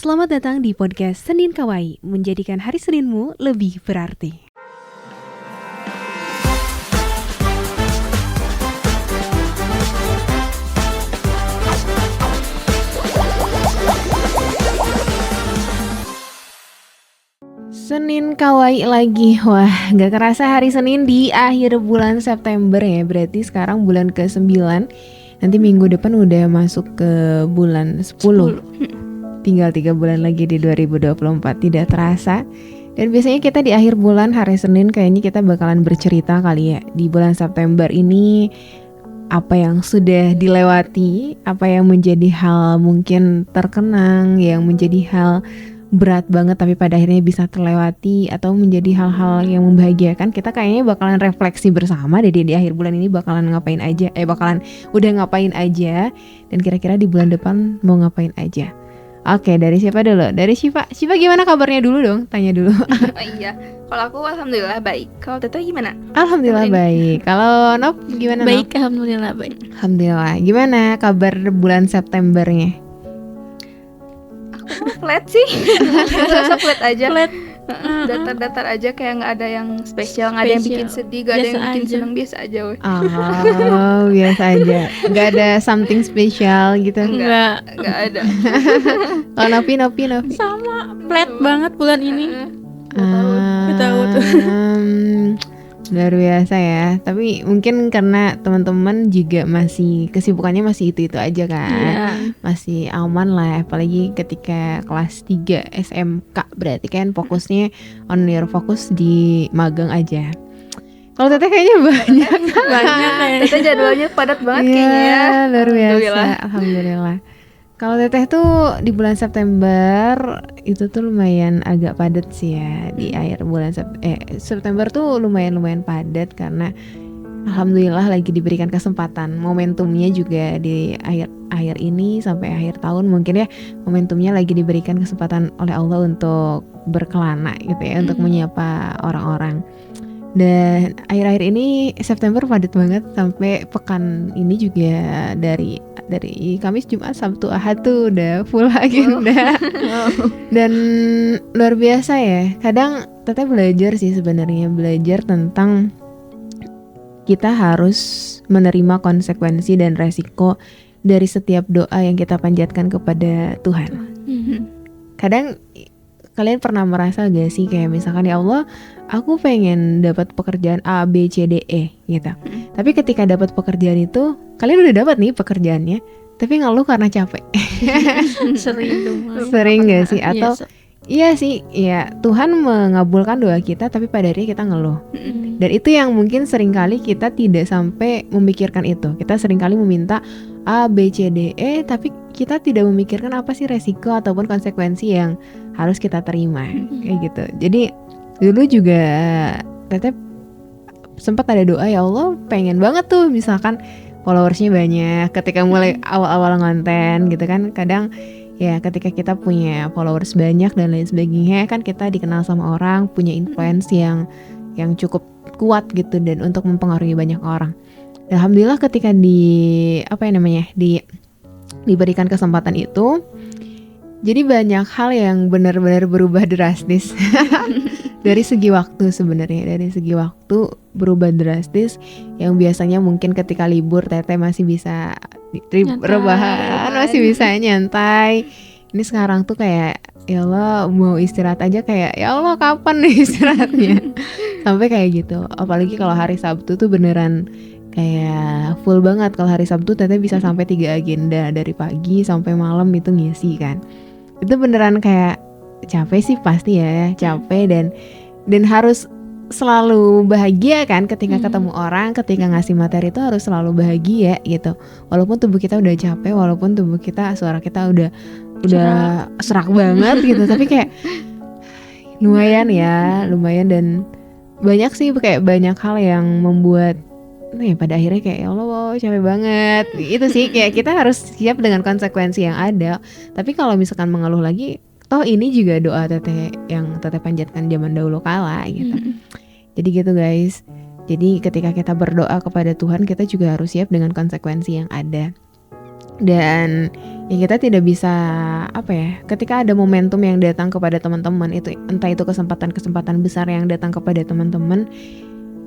Selamat datang di podcast Senin Kawaii, menjadikan hari Seninmu lebih berarti. Senin Kawaii lagi. Wah, gak kerasa hari Senin di akhir bulan September ya. Berarti sekarang bulan ke-9. Nanti minggu depan udah masuk ke bulan 10. Tinggal 3 bulan lagi di 2024. Tidak terasa. Dan biasanya kita di akhir bulan hari Senin kayaknya kita bakalan bercerita kali ya. Di bulan September ini apa yang sudah dilewati, apa yang menjadi hal mungkin terkenang, yang menjadi hal berat banget tapi pada akhirnya bisa terlewati, atau menjadi hal-hal yang membahagiakan. Kita kayaknya bakalan refleksi bersama deh di akhir bulan ini bakalan ngapain aja, bakalan udah ngapain aja, dan kira-kira di bulan depan mau ngapain aja. Oke, dari siapa dulu? Dari Syifa. Syifa gimana kabarnya dulu dong? Tanya dulu. Iya, kalau aku alhamdulillah baik. Kalau Teteh gimana? Alhamdulillah baik. Kalau Nop gimana? Baik, Nop? alhamdulillah baik. Alhamdulillah. Gimana kabar bulan Septembernya? Aku flat sih. Rasa flat aja. Flat. Datar-datar aja, kayak nggak ada yang spesial, nggak ada yang bikin sedih, nggak ada yang Biasa bikin aja. seneng, biasa aja weh. Oh, biasa aja. Gak ada something spesial gitu. Enggak. Nggak ada. Kalau Nopi. Sama, flat banget bulan ini. Nggak tahu tuh. Luar biasa ya. Tapi mungkin karena teman-teman juga masih kesibukannya masih itu aja kan. Iya. Masih aman lah, apalagi ketika kelas 3 SMK, berarti kan fokusnya on your fokus di magang aja. Kalau Teteh kayaknya banyak Banyak Teteh jadwalnya padat banget Iya, kayaknya ya. luar biasa. Alhamdulillah. Alhamdulillah. Kalau Teteh tuh di bulan September itu tuh lumayan agak padat sih ya. Di akhir bulan September tuh lumayan padat karena alhamdulillah lagi diberikan kesempatan. Momentumnya juga di akhir ini sampai akhir tahun mungkin ya, momentumnya lagi diberikan kesempatan oleh Allah untuk berkelana gitu ya, untuk menyapa orang-orang. Dan akhir-akhir ini September padat banget, sampai pekan ini juga dari Kamis, Jumat, Sabtu, Ahad tuh udah full agenda. Dan luar biasa ya. Kadang Teteh belajar sih sebenarnya, belajar tentang kita harus menerima konsekuensi dan resiko dari setiap doa yang kita panjatkan kepada Tuhan. Kadang kalian pernah merasa gak sih kayak misalkan, ya Allah, aku pengen dapat pekerjaan A, B, C, D, E gitu. Tapi ketika dapat pekerjaan itu, kalian udah dapat nih pekerjaannya, tapi ngeluh karena capek. Sering tuh. Sering gak sih? Atau Iya, iya sih, ya Tuhan mengabulkan doa kita, tapi pada akhirnya kita ngeluh. Dan itu yang mungkin seringkali kita tidak sampai memikirkan itu. Kita seringkali meminta A, B, C, D, E, tapi kita tidak memikirkan apa sih resiko ataupun konsekuensi yang harus kita terima. Kayak gitu. Jadi dulu juga Teteh sempat ada doa, ya Allah pengen banget tuh misalkan followersnya banyak ketika mulai awal-awal ngonten gitu kan. Kadang ya ketika kita punya followers banyak dan lain sebagainya kan, kita dikenal sama orang, punya influence yang cukup kuat gitu, dan untuk mempengaruhi banyak orang. Dan alhamdulillah ketika diberikan kesempatan itu, jadi banyak hal yang benar-benar berubah drastis. Dari segi waktu sebenarnya, dari segi waktu berubah drastis. Yang biasanya mungkin ketika libur Teteh masih bisa rebahan, masih bisa nyantai. Ini sekarang tuh kayak, ya Allah mau istirahat aja kayak, ya Allah kapan nih istirahatnya. Sampai kayak gitu. Apalagi kalau hari Sabtu tuh beneran kayak full banget. Kalau hari Sabtu Teteh bisa sampai 3 agenda, dari pagi sampai malam itu ngisi kan. Itu beneran kayak capek sih pasti ya, capek, dan harus selalu bahagia kan ketika ketemu orang, ketika ngasih materi itu harus selalu bahagia gitu. Walaupun tubuh kita udah capek, walaupun tubuh kita, suara kita udah serak banget gitu, tapi kayak lumayan, dan banyak sih, kayak banyak hal yang membuat pada akhirnya kayak, ya Allah capek banget. Itu sih kayak kita harus siap dengan konsekuensi yang ada. Tapi kalau misalkan mengeluh lagi, toh ini juga doa Teteh yang Teteh panjatkan zaman dahulu kala gitu. Jadi gitu guys. Jadi ketika kita berdoa kepada Tuhan, kita juga harus siap dengan konsekuensi yang ada. Dan ya kita tidak bisa ketika ada momentum yang datang kepada teman-teman, itu entah itu kesempatan besar yang datang kepada teman-teman,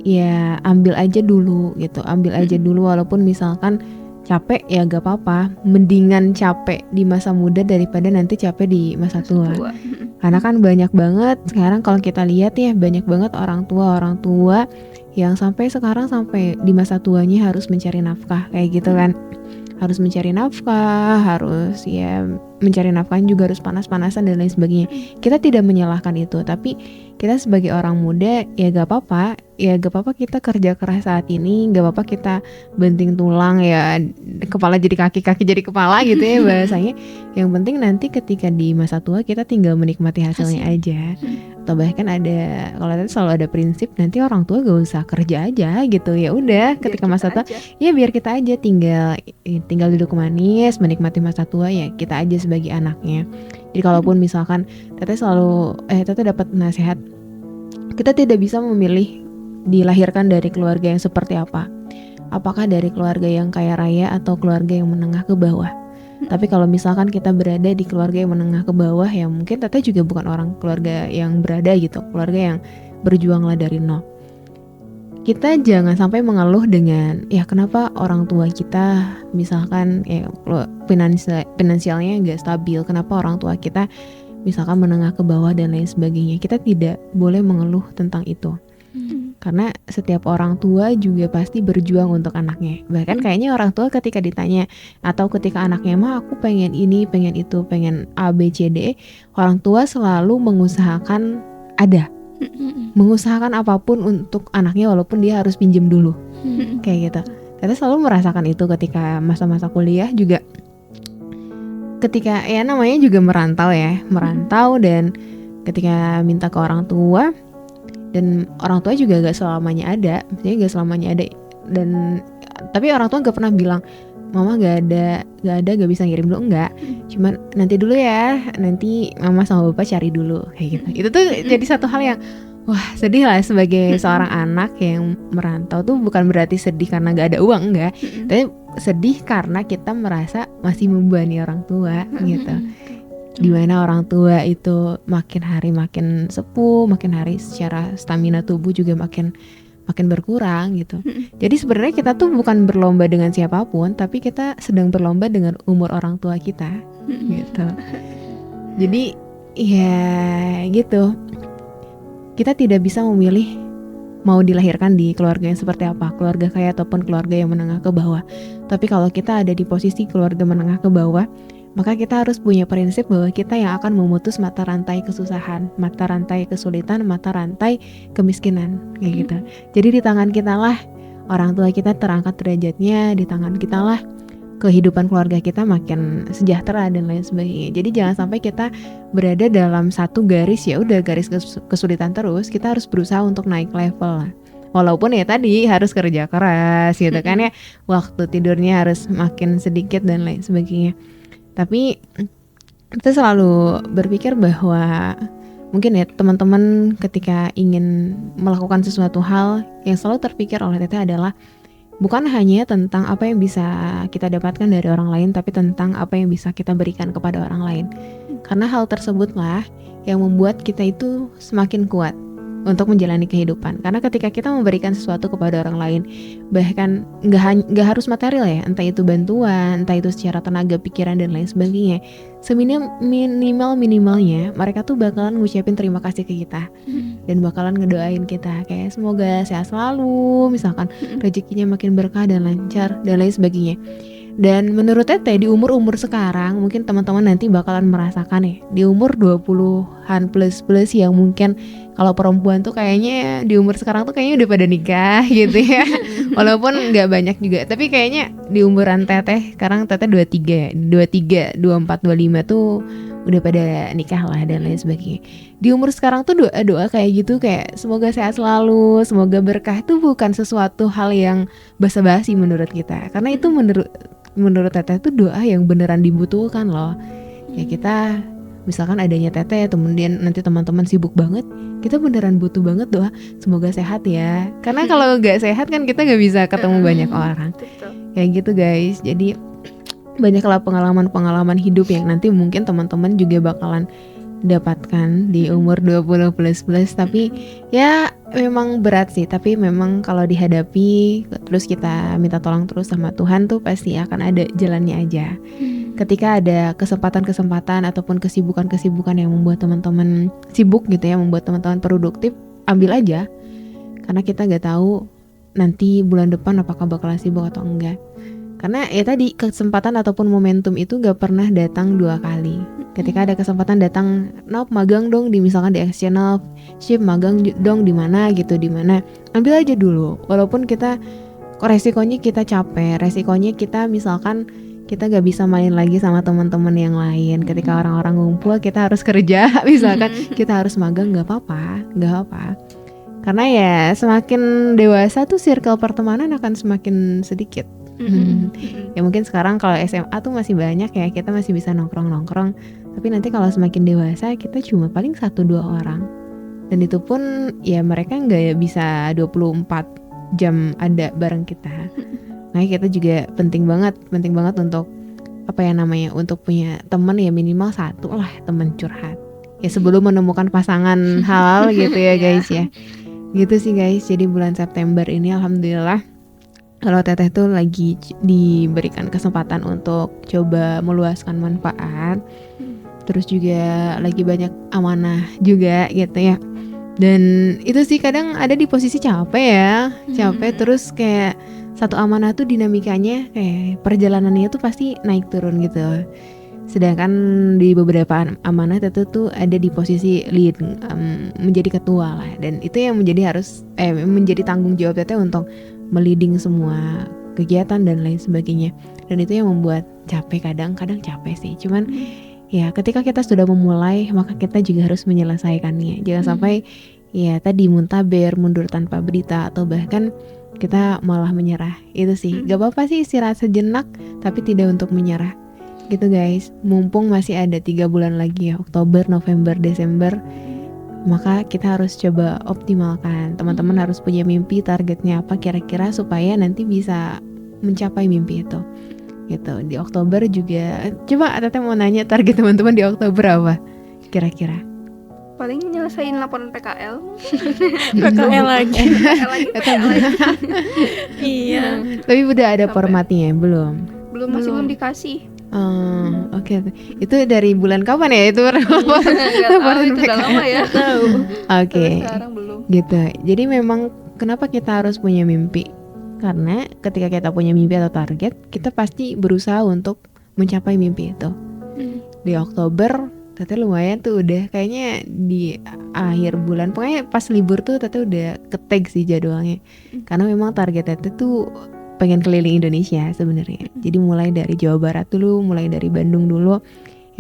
ya ambil aja dulu gitu, ambil aja dulu walaupun misalkan capek ya gak apa-apa, mendingan capek di masa muda daripada nanti capek di masa tua. Karena kan banyak banget sekarang kalau kita lihat ya, banyak banget orang tua yang sampai sekarang sampai di masa tuanya harus mencari nafkah kayak gitu kan. Harus mencari nafkah, harus ya mencari nafkah juga harus panas-panasan dan lain sebagainya. Kita tidak menyalahkan itu, tapi kita sebagai orang muda ya gak apa-apa kita kerja keras saat ini, gak apa-apa kita banting tulang ya, kepala jadi kaki, kaki jadi kepala gitu ya bahasanya. Yang penting nanti ketika di masa tua kita tinggal menikmati hasilnya aja. Atau bahkan ada, kalau tadi selalu ada prinsip nanti orang tua gak usah kerja aja gitu, ya udah ketika masa tua ya biar kita aja tinggal duduk manis menikmati masa tua ya kita aja sebagai anaknya. Jadi kalaupun misalkan Teteh dapat nasihat, kita tidak bisa memilih dilahirkan dari keluarga yang seperti apa, apakah dari keluarga yang kaya raya atau keluarga yang menengah ke bawah. Tapi kalau misalkan kita berada di keluarga yang menengah ke bawah, ya mungkin Teteh juga bukan orang keluarga yang berada gitu, keluarga yang berjuanglah dari nol. Kita jangan sampai mengeluh dengan ya kenapa orang tua kita misalkan ya finansialnya nggak stabil, kenapa orang tua kita misalkan menengah ke bawah dan lain sebagainya. Kita tidak boleh mengeluh tentang itu. Karena setiap orang tua juga pasti berjuang untuk anaknya. Bahkan kayaknya orang tua ketika ditanya atau ketika anaknya mah aku pengen ini, pengen itu, pengen A, B, C, D, orang tua selalu mengusahakan mengusahakan apapun untuk anaknya walaupun dia harus pinjem dulu. Kayak gitu. Kita selalu merasakan itu ketika masa-masa kuliah juga. Ketika ya namanya juga merantau dan ketika minta ke orang tua, dan orang tua juga gak selamanya ada, dan tapi orang tua gak pernah bilang mama gak ada gak bisa ngirim dulu, enggak, cuman nanti dulu ya, nanti mama sama bapak cari dulu kayak gitu. Itu tuh jadi satu hal yang wah sedih lah sebagai seorang anak yang merantau tuh. Bukan berarti sedih karena gak ada uang, enggak, tapi sedih karena kita merasa masih membebani orang tua gitu. Dimana orang tua itu makin hari makin sepuh, makin hari secara stamina tubuh juga makin berkurang gitu. Jadi sebenarnya kita tuh bukan berlomba dengan siapapun, tapi kita sedang berlomba dengan umur orang tua kita gitu. Jadi ya gitu, kita tidak bisa memilih mau dilahirkan di keluarga yang seperti apa, keluarga kaya ataupun keluarga yang menengah ke bawah. Tapi kalau kita ada di posisi keluarga menengah ke bawah, maka kita harus punya prinsip bahwa kita yang akan memutus mata rantai kesusahan, mata rantai kesulitan, mata rantai kemiskinan kayak gitu. Jadi di tangan kita lah orang tua kita terangkat derajatnya, di tangan kita lah kehidupan keluarga kita makin sejahtera dan lain sebagainya. Jadi jangan sampai kita berada dalam satu garis, ya udah garis kesulitan terus. Kita harus berusaha untuk naik level lah. Walaupun ya tadi harus kerja keras gitu kan ya, waktu tidurnya harus makin sedikit dan lain sebagainya. Tapi kita selalu berpikir bahwa mungkin ya teman-teman ketika ingin melakukan sesuatu hal, yang selalu terpikir oleh Teteh adalah bukan hanya tentang apa yang bisa kita dapatkan dari orang lain, tapi tentang apa yang bisa kita berikan kepada orang lain. Karena hal tersebutlah yang membuat kita itu semakin kuat untuk menjalani kehidupan. Karena ketika kita memberikan sesuatu kepada orang lain, bahkan nggak harus material ya, entah itu bantuan, entah itu secara tenaga, pikiran dan lain sebagainya, minimalnya mereka tuh bakalan ngucapin terima kasih ke kita dan bakalan ngedoain kita kayak semoga sehat selalu, misalkan rezekinya makin berkah dan lancar dan lain sebagainya. Dan menurut Teteh di umur-umur sekarang, mungkin teman-teman nanti bakalan merasakan ya, di umur 20-an plus yang mungkin kalau perempuan tuh kayaknya di umur sekarang tuh kayaknya udah pada nikah gitu ya. Walaupun gak banyak juga, tapi kayaknya di umuran Teteh, sekarang Teteh 23, 24, 25 tuh udah pada nikah lah dan lain sebagainya. Di umur sekarang tuh doa kayak gitu, kayak semoga sehat selalu, semoga berkah, itu bukan sesuatu hal yang basa-basi menurut kita. Karena itu menurut Teteh tuh doa yang beneran dibutuhkan loh. Ya kita misalkan adanya Teteh, kemudian nanti teman-teman sibuk banget, kita beneran butuh banget doa semoga sehat ya. Karena kalau gak sehat kan kita gak bisa ketemu banyak orang. Kayak gitu guys. Jadi banyaklah pengalaman-pengalaman hidup yang nanti mungkin teman-teman juga bakalan dapatkan di umur 20 plus. Tapi ya memang berat sih, tapi memang kalau dihadapi terus kita minta tolong terus sama Tuhan tuh pasti akan ada jalannya aja. Ketika ada kesempatan-kesempatan ataupun kesibukan-kesibukan yang membuat teman-teman sibuk gitu ya, membuat teman-teman produktif, ambil aja. Karena kita gak tahu nanti bulan depan apakah bakalan sibuk atau enggak. Karena ya tadi kesempatan ataupun momentum itu gak pernah datang 2 kali. Ketika ada kesempatan datang, magang dong di misalkan di external ship, magang dong di mana gitu, di mana. Ambil aja dulu. Walaupun kita resikonya kita capek, resikonya kita misalkan kita gak bisa main lagi sama teman-teman yang lain. Ketika orang-orang ngumpul kita harus kerja, misalkan kita harus magang, gak apa-apa. Karena ya semakin dewasa tuh circle pertemanan akan semakin sedikit. Ya mungkin sekarang kalau SMA tuh masih banyak ya, kita masih bisa nongkrong. Tapi nanti kalau semakin dewasa kita cuma paling 1-2 orang. Dan itu pun ya mereka gak bisa 24 jam ada bareng kita. Makanya kita juga penting banget untuk untuk punya teman ya minimal 1 lah teman curhat. Ya sebelum menemukan pasangan halal gitu ya guys ya. Gitu sih guys. Jadi bulan September ini alhamdulillah kalau Teteh tuh lagi diberikan kesempatan untuk coba meluaskan manfaat. Terus juga lagi banyak amanah juga gitu ya. Dan itu sih kadang ada di posisi capek terus kayak satu amanah tuh dinamikanya kayak perjalanannya tuh pasti naik turun gitu. Sedangkan di beberapa amanah tuh ada di posisi lead, menjadi ketua lah. Dan itu yang menjadi tanggung jawab Teteh untuk meliding semua kegiatan dan lain sebagainya. Dan itu yang membuat capek, kadang capek sih. Cuman ya ketika kita sudah memulai maka kita juga harus menyelesaikannya. Jangan sampai ya tadi muntaber, mundur tanpa berita, atau bahkan kita malah menyerah. Itu sih gak apa-apa sih istirahat sejenak, tapi tidak untuk menyerah gitu guys. Mumpung masih ada 3 bulan lagi ya, Oktober, November, Desember, maka kita harus coba optimalkan. Teman-teman harus punya mimpi, targetnya apa kira-kira supaya nanti bisa mencapai mimpi itu gitu. Di Oktober juga coba Teteh mau nanya target teman-teman di Oktober apa kira-kira? Paling nyelesain laporan PKL. PKL lagi. Iya. Tapi udah ada formatnya belum? Masih belum dikasih. Oke. Itu dari bulan kapan ya itu? Laporan itu udah lama ya. Oke. Sekarang belum. Gitu. Jadi memang kenapa kita harus punya mimpi? Karena ketika kita punya mimpi atau target, kita pasti berusaha untuk mencapai mimpi itu. Di Oktober Teteh lumayan tuh udah kayaknya di akhir bulan, pokoknya pas libur tuh Teteh udah ke-tag sih jadwalnya. Karena memang target Teteh tuh pengen keliling Indonesia sebenarnya. Jadi mulai dari Jawa Barat dulu, mulai dari Bandung dulu.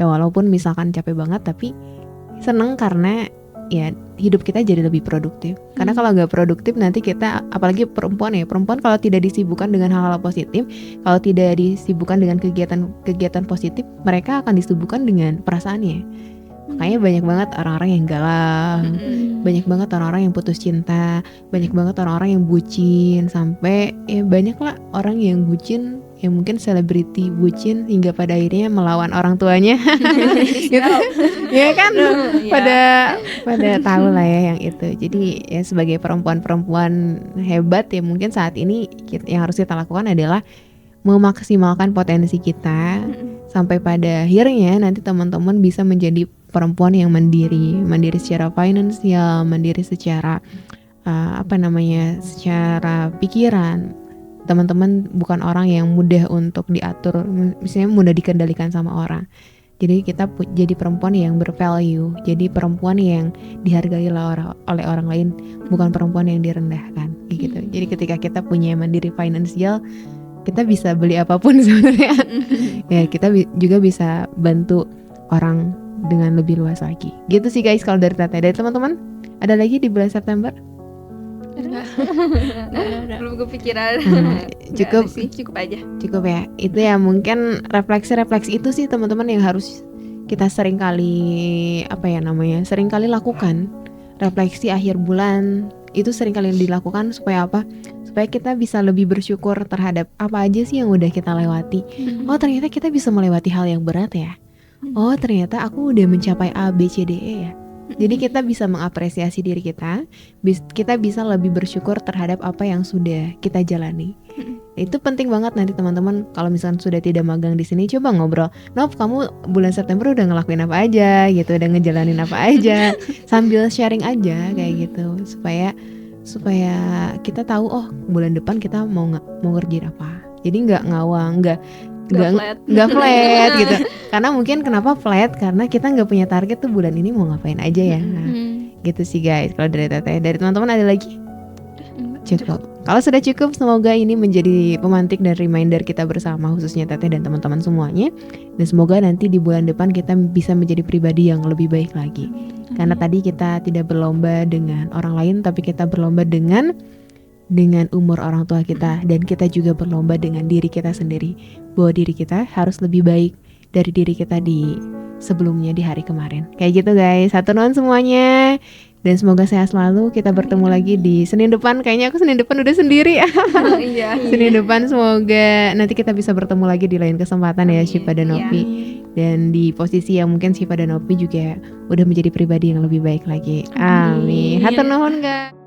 Ya walaupun misalkan capek banget, tapi seneng karena ya hidup kita jadi lebih produktif. Karena kalau nggak produktif nanti kita, apalagi perempuan kalau tidak disibukkan dengan hal-hal positif, kalau tidak disibukkan dengan kegiatan positif, mereka akan disibukkan dengan perasaannya. Makanya banyak banget orang-orang yang galau, banyak banget orang-orang yang putus cinta, banyak banget orang-orang yang bucin, sampai ya banyak lah orang yang bucin, yang mungkin selebriti bucin hingga pada akhirnya melawan orang tuanya. Gitu. Ya kan? Pada tahu lah ya yang itu. Jadi ya sebagai perempuan-perempuan hebat ya mungkin saat ini yang harus kita lakukan adalah memaksimalkan potensi kita sampai pada akhirnya nanti teman-teman bisa menjadi perempuan yang mandiri secara finansial, mandiri secara secara pikiran. Teman-teman bukan orang yang mudah untuk diatur, misalnya mudah dikendalikan sama orang. Jadi kita jadi perempuan yang bervalue, jadi perempuan yang dihargai oleh orang lain, bukan perempuan yang direndahkan, gitu. Jadi ketika kita punya mandiri finansial, kita bisa beli apapun sebenarnya. Ya kita juga bisa bantu orang dengan lebih luas lagi. Gitu sih guys kalau dari Teteh. Dari teman-teman ada lagi di bulan September? Belum kepikiran. Cukup aja. Cukup ya. Itu ya mungkin refleksi itu sih teman-teman yang harus kita sering kali lakukan. Refleksi akhir bulan itu sering kali dilakukan supaya apa? Supaya kita bisa lebih bersyukur terhadap apa aja sih yang udah kita lewati. Oh ternyata kita bisa melewati hal yang berat ya. Oh ternyata aku udah mencapai A, B, C, D, E ya. Jadi kita bisa mengapresiasi diri kita, kita bisa lebih bersyukur terhadap apa yang sudah kita jalani. Itu penting banget nanti teman-teman kalau misalkan sudah tidak magang di sini, coba ngobrol. Nov, kamu bulan September udah ngelakuin apa aja gitu, udah ngejalanin apa aja, sambil sharing aja kayak gitu supaya kita tahu oh bulan depan kita mau ngerjain apa. Jadi nggak ngawang, nggak flat gitu. Karena mungkin kenapa flat? Karena kita nggak punya target tuh bulan ini mau ngapain aja ya. Nah, gitu sih guys. Kalau dari Teteh, dari teman-teman ada lagi? Cukup. Kalau sudah cukup, semoga ini menjadi pemantik dan reminder kita bersama, khususnya Teteh dan teman-teman semuanya. Dan semoga nanti di bulan depan kita bisa menjadi pribadi yang lebih baik lagi. Karena tadi kita tidak berlomba dengan orang lain, tapi kita berlomba dengan umur orang tua kita, dan kita juga berlomba dengan diri kita sendiri, bahwa diri kita harus lebih baik dari diri kita di sebelumnya, di hari kemarin. Kayak gitu guys, hatur nuhun semuanya, dan semoga sehat selalu. Kita bertemu lagi di Senin depan. Kayaknya aku Senin depan udah sendiri. Iya. Senin depan semoga nanti kita bisa bertemu lagi di lain kesempatan ya Syifa dan Novi. Dan di posisi yang mungkin Syifa dan Novi juga udah menjadi pribadi yang lebih baik lagi. Amin. Hatur nuhun guys.